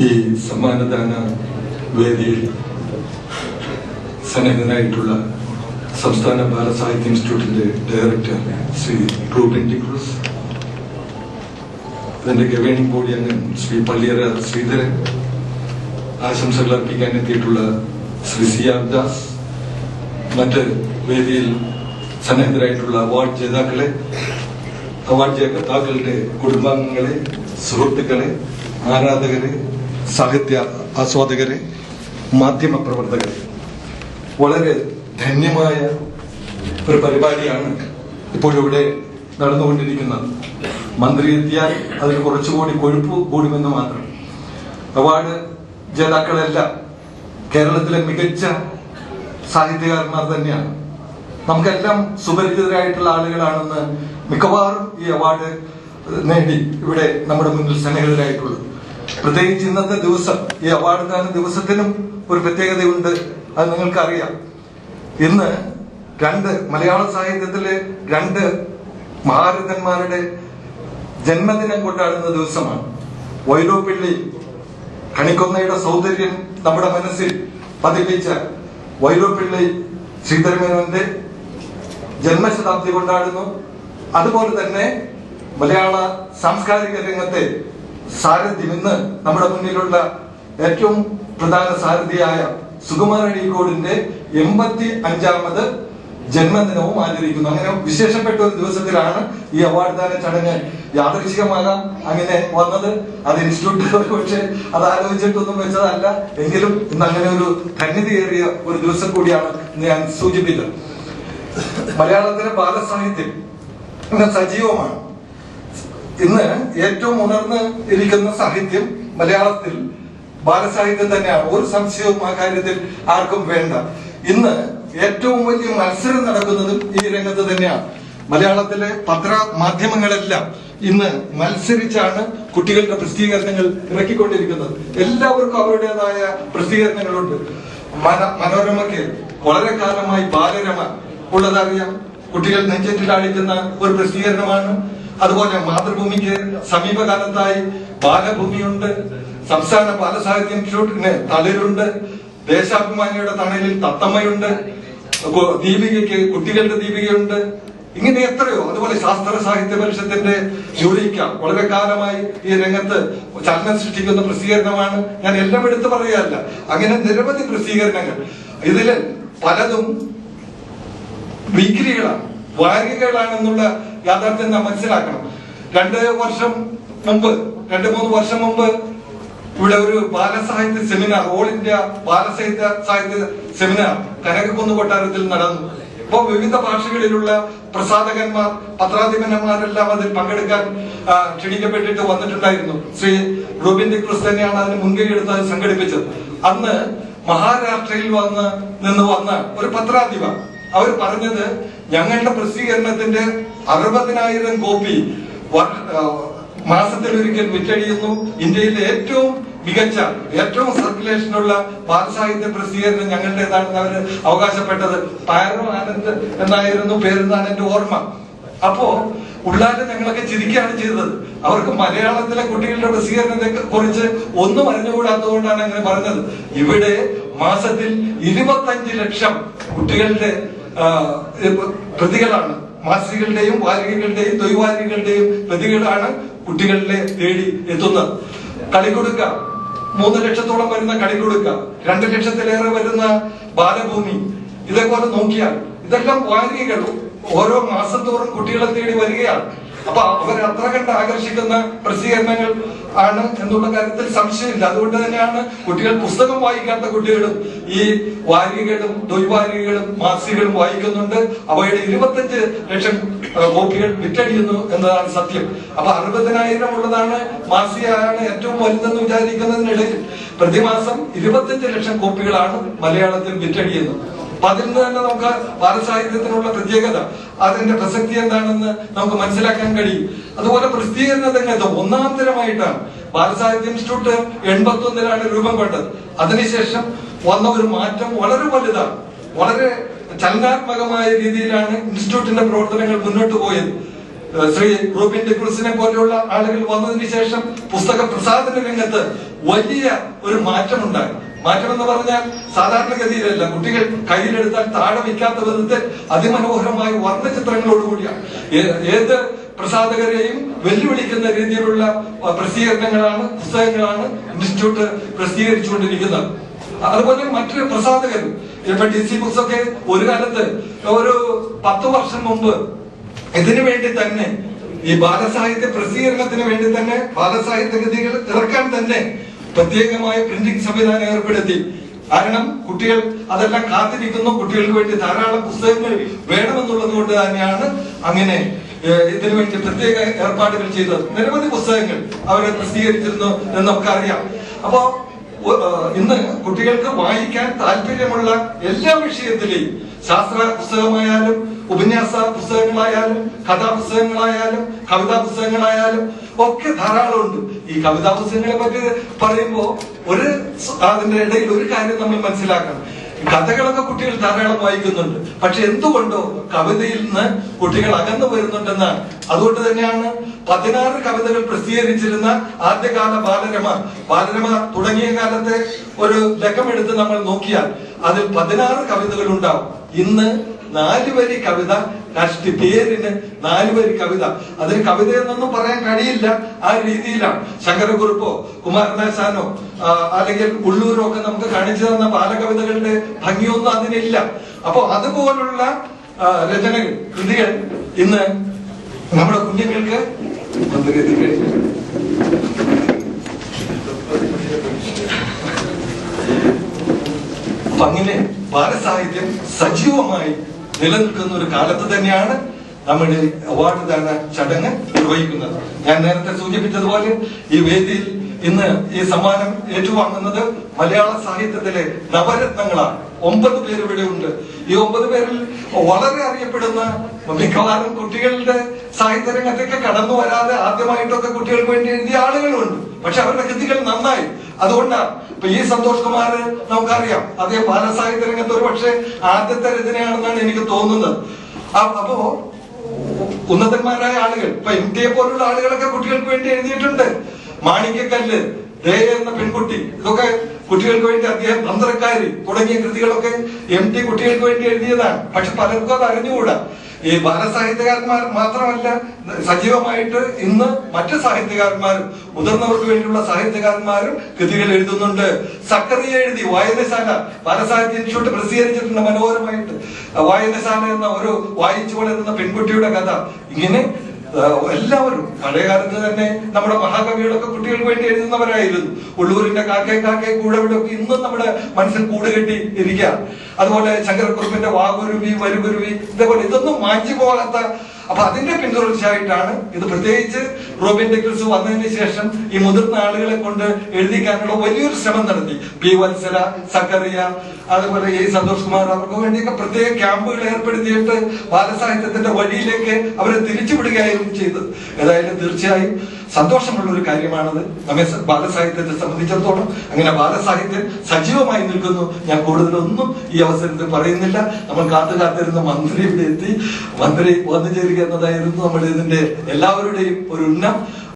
ഈ സമ്മാനദാന വേദിയിൽ സന്നിഹിതനായിട്ടുള്ള സംസ്ഥാന ബാലസാഹിത്യ ഇൻസ്റ്റിറ്റ്യൂട്ടിന്റെ ഡയറക്ടർ ശ്രീ റൂബിൻ ഡിക്രൂസ്, ഇതിന്റെ ഗവേണിംഗ് ബോഡി അംഗം ശ്രീ പള്ളിയറ ശ്രീധരൻ, ആശംസകൾ അർപ്പിക്കാൻ എത്തിയിട്ടുള്ള ശ്രീ സിയാദാസ്, മറ്റ് വേദിയിൽ സന്നിഹിതരായിട്ടുള്ള അവാർഡ് ജേതാക്കളെ, അവാർഡ് ജേതാക്കളുടെ കുടുംബാംഗങ്ങളെ, സുഹൃത്തുക്കളെ, ആരാധകരെ, സാഹിത്യ ആസ്വാദകരെ, മാധ്യമ പ്രവർത്തകരെ, വളരെ ധന്യമായ ഒരു പരിപാടിയാണ് ഇപ്പോഴിവിടെ നടന്നുകൊണ്ടിരിക്കുന്നത്. മന്ത്രി എത്തിയാൽ അതിന് കുറച്ചുകൂടി കൊഴുപ്പ് കൂടുമെന്ന് മാത്രം. അവാർഡ് ജേതാക്കളെല്ലാം കേരളത്തിലെ മികച്ച സാഹിത്യകാരന്മാർ തന്നെയാണ്. നമുക്കെല്ലാം സുപരിചിതരായിട്ടുള്ള ആളുകളാണെന്ന് മിക്കവാറും ഈ അവാർഡ് നേടി ഇവിടെ നമ്മുടെ മുന്നിൽ സന്നിഹിതരായിട്ടുള്ളത്. പ്രത്യേകിച്ച് ഇന്നത്തെ ദിവസം, ഈ അവാർഡ് ദാന ദിവസത്തിനും ഒരു പ്രത്യേകതയുണ്ട്, അത് നിങ്ങൾക്കറിയാം. ഇന്ന് മലയാള സാഹിത്യത്തിലെ രണ്ട് മഹാരഥന്മാരുടെ ജന്മദിനം കൊണ്ടാടുന്ന ദിവസമാണ്. വൈലോപ്പിള്ളി കണിക്കൊന്നയുടെ സൗന്ദര്യം നമ്മുടെ മനസ്സിൽ പതിപ്പിച്ച വൈലോപ്പിള്ളി ശ്രീധരമേനോന്റെ ജന്മശതാബ്ദി കൊണ്ടാടുന്നു. അതുപോലെ തന്നെ മലയാള സാംസ്കാരിക രംഗത്തെ സാരഥ്യം, ഇന്ന് നമ്മുടെ മുന്നിലുള്ള ഏറ്റവും പ്രധാന സാരഥിയായ സുകുമാർ അഴീക്കോടിന്റെ 85ാമത് ജന്മദിനവും ആചരിക്കുന്നു. അങ്ങനെ വിശേഷപ്പെട്ട ഒരു ദിവസത്തിലാണ് ഈ അവാർഡ് ദാന ചടങ്ങ് യാദൃച്ഛികമാകാം അങ്ങനെ വന്നത്. അത് ഇൻസ്റ്റിറ്റ്യൂട്ട് പക്ഷേ അത് ആലോചിച്ചിട്ടൊന്നും വെച്ചതല്ല. എങ്കിലും ഇന്ന് അങ്ങനെ ഒരു ധന്യതയേറിയ ഒരു ദിവസം കൂടിയാണ് ഞാൻ സൂചിപ്പിച്ചത്. മലയാളത്തിലെ ബാലസാഹിത്യം ഇന്ന് സജീവമാണ്. ഇന്ന് ഏറ്റവും ഉണർന്ന് ഇരിക്കുന്ന സാഹിത്യം മലയാളത്തിൽ ബാലസാഹിത്യം തന്നെയാണ്. ഒരു സംശയവും ആ കാര്യത്തിൽ ആർക്കും വേണ്ട. ഇന്ന് ഏറ്റവും വലിയ മത്സരം നടക്കുന്നതും ഈ രംഗത്ത് തന്നെയാണ്. മലയാളത്തിലെ പത്രമാധ്യമങ്ങളെല്ലാം ഇന്ന് മത്സരിച്ചാണ് കുട്ടികളുടെ പ്രസിദ്ധീകരണങ്ങൾ ഇറക്കിക്കൊണ്ടിരിക്കുന്നത്. എല്ലാവർക്കും അവരുടേതായ പ്രസിദ്ധീകരണങ്ങളുണ്ട്. മനോരമയ്ക്ക് വളരെ കാലമായി ബാലരമ ഉള്ളതറിയാം, കുട്ടികൾ നെഞ്ചിലാളിക്കുന്ന ഒരു പ്രസിദ്ധീകരണമാണ്. അതുപോലെ മാതൃഭൂമിക്ക് സമീപകാലത്തായി ബാലഭൂമിയുണ്ട്, സംസ്ഥാന ബാലസാഹിത്യ ഇൻസ്റ്റിറ്റ്യൂട്ടിന് തളിരുണ്ട്, ദേശാഭിമാനിയുടെ തണലിൽ തത്തമ്മയുണ്ട്, ദീപികയ്ക്ക് കുട്ടികളുടെ ദീപികയുണ്ട്. ഇങ്ങനെ എത്രയോ. അതുപോലെ ശാസ്ത്ര സാഹിത്യ പരിഷത്തിന്റെ യുറീക്ക വളരെ കാലമായി ഈ രംഗത്ത് ചലനം സൃഷ്ടിക്കുന്ന പ്രസിദ്ധീകരണമാണ്. ഞാൻ എല്ലാം എടുത്തു പറയുകയല്ല, അങ്ങനെ നിരവധി പ്രസിദ്ധീകരണങ്ങൾ. ഇതില് പലതും ഡിഗ്രികളാണ്, വാരികകളാണെന്നുള്ള യാഥാർത്ഥ്യം നാം മനസ്സിലാക്കണം. 2-3 വർഷം മുമ്പ് ഇവിടെ ഒരു ബാലസാഹിത്യ സെമിനാർ, ഓൾ ഇന്ത്യ സാഹിത്യ സെമിനാർ കനകക്കുന്ന് കൊട്ടാരത്തിൽ നടന്നു. ഇപ്പോ വിവിധ ഭാഷകളിലുള്ള പ്രസാധകന്മാർ, പത്രാധിപന്മാരെല്ലാം അതിൽ പങ്കെടുക്കാൻ ക്ഷണിക്കപ്പെട്ടിട്ട് വന്നിട്ടുണ്ടായിരുന്നു. ശ്രീ റൂബിൻ ഡിക്രൂസ് തന്നെയാണ് അതിന് മുൻകൈ എടുത്ത് സംഘടിപ്പിച്ചത്. അന്ന് മഹാരാഷ്ട്രയിൽ നിന്ന് വന്ന ഒരു പത്രാധിപ അവർ പറഞ്ഞത്, ഞങ്ങളുടെ പ്രസിദ്ധീകരണത്തിന്റെ 60,000 കോപ്പി മാസത്തിലൊരിക്കൽ വിറ്റഴിയുന്നു. ഇന്ത്യയിലെ ഏറ്റവും മികച്ച, ഏറ്റവും സർക്കുലേഷനുള്ള ബാലസാഹിത്യ പ്രസിദ്ധീകരണം ഞങ്ങളുടേതാണെന്ന് അവർ അവകാശപ്പെട്ടത്. പാരോ ആനന്ദ് എന്നായിരുന്നു പേരെന്നാണ് എന്റെ ഓർമ്മ. അപ്പോ ഉള്ളാലെ ഞങ്ങളൊക്കെ ചിരിക്കുകയാണ് ചെയ്തത്. അവർക്ക് മലയാളത്തിലെ കുട്ടികളുടെ പ്രസിദ്ധീകരണത്തെ കുറിച്ച് ഒന്നും അറിഞ്ഞുകൂടാത്തതുകൊണ്ടാണ് അങ്ങനെ പറഞ്ഞത്. ഇവിടെ മാസത്തിൽ 25 ലക്ഷം കുട്ടികളുടെ പ്രതികളാണ്, മാസികകളുടെയും വാരികകളുടെയും ദ്വൈവാരികളുടെയും പ്രതികളാണ് കുട്ടികളിലെ തേടി എത്തുന്നത്. കളിക്കൊടുക്ക 3 ലക്ഷത്തോളം വരുന്ന കളിക്കൊടുക്ക, 2 ലക്ഷത്തിലേറെ വരുന്ന ബാലഭൂമി, ഇതേപോലെ നോക്കിയാൽ ഇതെല്ലാം വാരികകൾ ഓരോ മാസത്തോറും കുട്ടികളെ തേടി വരികയാണ്. അപ്പൊ അവരെ അത്ര കണ്ട് ആകർഷിക്കുന്ന പ്രസിദ്ധീകരണങ്ങൾ ആണ് എന്നുള്ള കാര്യത്തിൽ സംശയമില്ല. അതുകൊണ്ട് തന്നെയാണ് കുട്ടികൾ, പുസ്തകം വായിക്കാത്ത കുട്ടികളും ഈ വാരികകളും ദ്വൈവാരികകളും മാസികകളും വായിക്കുന്നുണ്ട്. അവയുടെ 25 ലക്ഷം കോപ്പികൾ വിറ്റഴിയുന്നു എന്നതാണ് സത്യം. അപ്പൊ 60,000 ഉള്ളതാണ് മാസികയാണ് ഏറ്റവും വലുതെന്ന് വിചാരിക്കുന്നതിനിടയിൽ പ്രതിമാസം 25 ലക്ഷം കോപ്പികളാണ് മലയാളത്തിൽ വിറ്റഴിയുന്നത്. അപ്പൊ അതിൽ നിന്ന് തന്നെ നമുക്ക് ബാലസാഹിത്യത്തിനുള്ള പ്രത്യേകത, അതിന്റെ പ്രസക്തി എന്താണെന്ന് നമുക്ക് മനസ്സിലാക്കാൻ കഴിയും. അതുപോലെ പ്രസിദ്ധീകരണ രംഗത്ത് ഒന്നാം തരമായിട്ടാണ് ബാലസാഹിത്യ ഇൻസ്റ്റിറ്റ്യൂട്ട് 81-ലാണ് രൂപം കൊണ്ടത്. അതിനുശേഷം വന്ന ഒരു മാറ്റം വളരെ വലുതാണ്. വളരെ ചലനാത്മകമായ രീതിയിലാണ് ഇൻസ്റ്റിറ്റ്യൂട്ടിന്റെ പ്രവർത്തനങ്ങൾ മുന്നോട്ട് പോയത്. ശ്രീ റൂബിൻ ഡിക്രൂസിനെ പോലെയുള്ള ആളുകൾ വന്നതിന് ശേഷം പുസ്തക പ്രസാധന രംഗത്ത് വലിയ ഒരു മാറ്റമുണ്ടായി. മാറ്റം എന്ന് പറഞ്ഞാൽ സാധാരണഗതിയിലല്ല, കുട്ടികൾ കയ്യിലെടുത്താൽ താഴെ വയ്ക്കാത്ത വിധത്തിൽ അതിമനോഹരമായ വർണ്ണചിത്രങ്ങളോടുകൂടിയാണ് ഏത് പ്രസാധകരെയും വെല്ലുവിളിക്കുന്ന രീതിയിലുള്ള പ്രസിദ്ധീകരണങ്ങളാണ്, പുസ്തകങ്ങളാണ് ഇൻസ്റ്റിറ്റ്യൂട്ട് പ്രസിദ്ധീകരിച്ചുകൊണ്ടിരിക്കുന്നത്. അതുപോലെ മറ്റൊരു പ്രസാധകരും ഇപ്പൊ DC ബുക്സ് ഒക്കെ ഒരു കാലത്ത് ഒരു 10 വർഷം മുമ്പ് ഇതിനു വേണ്ടി തന്നെ ഈ ബാലസാഹിത്യ പ്രസിദ്ധീകരണത്തിന് വേണ്ടി തന്നെ ബാലസാഹിത്യ കൃതികൾ ഇറക്കാൻ തന്നെ പ്രത്യേകമായ പ്രിന്റിംഗ് സംവിധാനം ഏർപ്പെടുത്തി. കാരണം കുട്ടികൾ അതെല്ലാം കാത്തിരിക്കുന്നു, കുട്ടികൾക്ക് വേണ്ടി ധാരാളം പുസ്തകങ്ങൾ വേണമെന്നുള്ളത് കൊണ്ട് തന്നെയാണ് അങ്ങനെ ഇതിനു വേണ്ടി പ്രത്യേക ഏർപ്പാടുകൾ ചെയ്തത്. നിരവധി പുസ്തകങ്ങൾ അവരെ പ്രസിദ്ധീകരിച്ചിരുന്നു എന്ന് നമുക്കറിയാം. അപ്പോ ഇന്ന് കുട്ടികൾക്ക് വായിക്കാൻ താല്പര്യമുള്ള എല്ലാ വിഷയത്തിലെയും ശാസ്ത്ര പുസ്തകമായാലും ഉപന്യാസ പുസ്തകങ്ങളായാലും കഥാപുസ്തകങ്ങളായാലും കവിതാ പുസ്തകങ്ങളായാലും ഒക്കെ ധാരാളമുണ്ട്. ഈ കവിതാ പുസ്തകങ്ങളെ പറ്റി പറയുമ്പോൾ അതിന്റെ ഇടയിൽ ഒരു കാര്യം നമ്മൾ മനസ്സിലാക്കണം. കഥകളൊക്കെ കുട്ടികൾ ധാരാളം വായിക്കുന്നുണ്ട്, പക്ഷെ എന്തുകൊണ്ടോ കവിതയിൽ നിന്ന് കുട്ടികൾ അകന്നു വരുന്നുണ്ടെന്നാണ്. അതുകൊണ്ട് തന്നെയാണ് 16 കവിതകൾ പ്രസിദ്ധീകരിച്ചിരുന്ന ആദ്യകാല ബാലരമ തുടങ്ങിയ കാലത്തെ ഒരു ലക്കമെടുത്ത് നമ്മൾ നോക്കിയാൽ അതിൽ 16 കവിതകൾ ഉണ്ടാവും. ഇന്ന് 4 വരി കവിത, പേരിന് 4 വരി കവിത. അതിന് കവിത എന്നൊന്നും പറയാൻ കഴിയില്ല, ആ രീതിയിലാണ്. ശങ്കരക്കുറുപ്പോ കുമാരനാശാനോ അല്ലെങ്കിൽ ഉള്ളൂരോ ഒക്കെ നമുക്ക് കാണിച്ചു തന്ന ബാലകവിതകളുടെ ഭംഗിയൊന്നും അതിനില്ല. അപ്പോ അതുപോലുള്ള രചനകൾ, കൃതികൾ ഇന്ന് നമ്മുടെ കുഞ്ഞുങ്ങൾക്ക് അപ്പൊ അങ്ങനെ ബാലസാഹിത്യം സജീവമായി നിലനിൽക്കുന്ന ഒരു കാലത്ത് തന്നെയാണ് നമ്മുടെ അവാർഡ് ദാന ചടങ്ങ് നിർവഹിക്കുന്നത്. ഞാൻ നേരത്തെ സൂചിപ്പിച്ചതുപോലെ ഈ വേദിയിൽ ഇന്ന് ഈ സമ്മാനം ഏറ്റുവാങ്ങുന്നത് മലയാള സാഹിത്യത്തിലെ നവരത്നങ്ങളാണ്. 9 പേര് ഇവിടെ ഉണ്ട്. ഈ 9 പേരിൽ വളരെ അറിയപ്പെടുന്ന, മിക്കവാറും കുട്ടികളുടെ സാഹിത്യരംഗത്തേക്ക് കടന്നു വരാതെ ആദ്യമായിട്ടൊക്കെ കുട്ടികൾക്ക് വേണ്ടി എഴുതിയ ആളുകളുണ്ട്. പക്ഷെ അവരുടെ കൃതികൾ നന്നായി. അതുകൊണ്ടാണ് ഇപ്പൊ ഈ സന്തോഷ് കുമാർ നമുക്കറിയാം, അദ്ദേഹം ബാലസാഹിത്യ രംഗത്ത് ഒരു പക്ഷേ ആദ്യത്തെ രചനയാണെന്നാണ് എനിക്ക് തോന്നുന്നത്. അപ്പോ ഉന്നതന്മാരായ ആളുകൾ, ഇപ്പൊ MT പോലുള്ള ആളുകളൊക്കെ കുട്ടികൾക്ക് വേണ്ടി എഴുതിയിട്ടുണ്ട്. മാണിക്യക്കല്ല്, ദയ എന്ന പെൺകുട്ടി, ഇതൊക്കെ കുട്ടികൾക്ക് വേണ്ടി അദ്ദേഹം തന്ത്രക്കാരി തുടങ്ങിയ കൃതികളൊക്കെ MT കുട്ടികൾക്ക് വേണ്ടി എഴുതിയതാണ്. പക്ഷെ പലർക്കും അത് അറിഞ്ഞുകൂടാ. ഈ ബാലസാഹിത്യകാരന്മാർ മാത്രമല്ല, സജീവമായിട്ട് ഇന്ന് മറ്റു സാഹിത്യകാരന്മാരും മുതിർന്നവർക്ക് വേണ്ടിയുള്ള സാഹിത്യകാരന്മാരും കൃതികൾ എഴുതുന്നുണ്ട്. സക്കറിയ എഴുതി വായനശാല, ബാലസാഹിത്യ ഇൻസ്റ്റിറ്റ്യൂട്ട് പ്രസിദ്ധീകരിച്ചിട്ടുണ്ട് മനോഹരമായിട്ട്. വായനശാല എന്ന ഒരു വായിച്ചു വളരുന്ന പെൺകുട്ടിയുടെ കഥ. ഇങ്ങനെ എല്ലാവരും പഴയകാലത്ത് തന്നെ നമ്മുടെ മഹാകവികളൊക്കെ കുട്ടികൾക്ക് വേണ്ടി എഴുതുന്നവരായിരുന്നു. ഉള്ളൂരിന്റെ കാക്കേ കൂടവിടൊക്കെ ഇന്നും നമ്മുടെ മനസ്സിൽ കൂടുകെട്ടി ഇരിക്കുക. അതുപോലെ ശങ്കരക്കുറുപ്പിന്റെ വാകുരുവി, വരുകുരുവി, ഇതേപോലെ ഇതൊന്നും മാറ്റി പോകാത്ത. അപ്പൊ അതിന്റെ പിന്തുടർച്ചയായിട്ടാണ് ഇത്. പ്രത്യേകിച്ച് റോബിൻ ഡിക്രൂസ് വന്നതിന് ശേഷം ഈ മുതിർന്ന ആളുകളെ കൊണ്ട് എഴുതിക്കാനുള്ള വലിയൊരു ശ്രമം നടത്തി. P. വത്സല, സക്കറിയ, അതുപോലെ ഈ സന്തോഷ് കുമാർ, അവർക്ക് വേണ്ടിയൊക്കെ പ്രത്യേക ക്യാമ്പുകൾ ഏർപ്പെടുത്തിയിട്ട് ബാലസാഹിത്യത്തിന്റെ വഴിയിലേക്ക് അവരെ തിരിച്ചുവിടുകയായിരുന്നു ചെയ്തത്. ഏതായാലും തീർച്ചയായും സന്തോഷമുള്ള ഒരു കാര്യമാണത് നമ്മെ ബാലസാഹിത്യത്തെ സംബന്ധിച്ചിടത്തോളം. അങ്ങനെ ബാലസാഹിത്യം സജീവമായി നിൽക്കുന്നു. ഞാൻ കൂടുതലൊന്നും ഈ അവസരത്തിൽ പറയുന്നില്ല. നമ്മൾ കാത്തിരുന്ന മന്ത്രി ഇവിടെ എത്തി. മന്ത്രി വന്നു ചേരുക എന്നതായിരുന്നു നമ്മുടെ ഇതിന്റെ എല്ലാവരുടെയും ഒരു ഉന്നം.